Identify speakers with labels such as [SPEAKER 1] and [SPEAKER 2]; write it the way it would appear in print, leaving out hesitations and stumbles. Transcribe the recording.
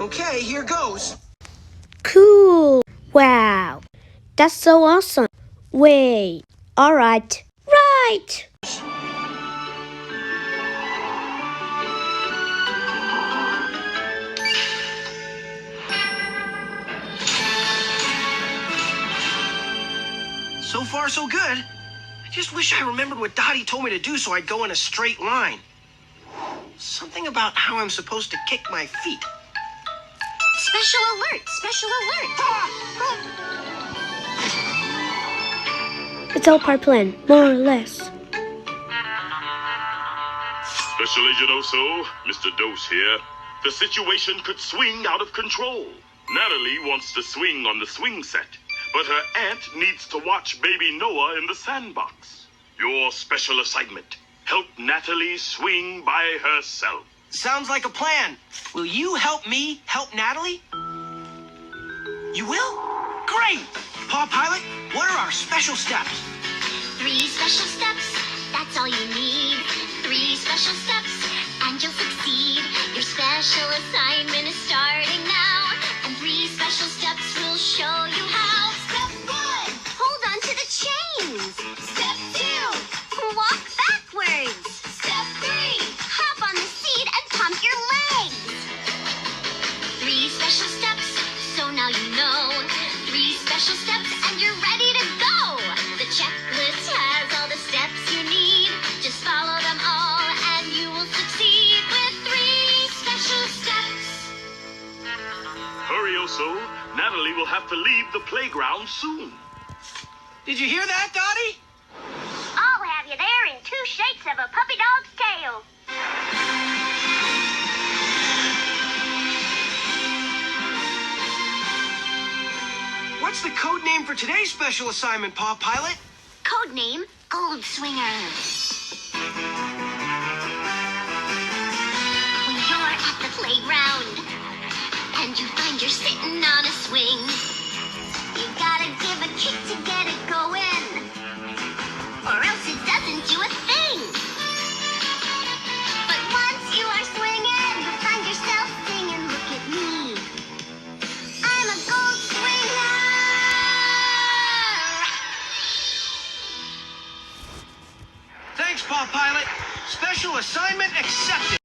[SPEAKER 1] Okay, here goes.
[SPEAKER 2] Cool. Wow. That's so awesome. Wait. All right. Right.
[SPEAKER 1] So far, so good. I just wish I remembered what Dottie told me to do so I'd go in a straight line. Something about how I'm supposed to kick my feet.
[SPEAKER 3] Special alert! Special alert!
[SPEAKER 2] It's all part plan, more or less.
[SPEAKER 4] Special Agent Oso, Mr. Dose here. The situation could swing out of control. Natalie wants to swing on the swing set, but her aunt needs to watch baby Noah in the sandbox. Your special assignment: help Natalie swing by herself.
[SPEAKER 1] Sounds like a plan. Will you help me help Natalie? You will? Great! Paw Pilot, what are our special steps?
[SPEAKER 3] 3 special steps, that's all you need. 3 special steps, and you'll succeed. Your special assignment is starting now, and 3 special steps will show you how. Step 1, hold on to the chains. Step 2, walk backwards. Step 3, hop on the seat and pump your legs. 3 special steps, so now you know. 3 special steps, and you're ready to go. The checklist has all the steps you need. Just follow them all, and you will succeed with 3 special steps.
[SPEAKER 4] Hurry, Oso. Natalie will have to leave the playground soon.
[SPEAKER 1] Did you hear that, Dottie?
[SPEAKER 3] I'll have you there in 2 shakes of a puppy dog's tail.
[SPEAKER 1] What's the code name for today's special assignment, Paw Pilot?
[SPEAKER 3] Codename Goldswinger. When you're at the playground and you find you're sitting on a swing, you gotta give a kick to get it going, or else it doesn't do a thing. But once you are swinging, you find yourself singing, look at me, I'm a gold swinger.
[SPEAKER 1] Thanks, Paw Pilot. Special assignment accepted.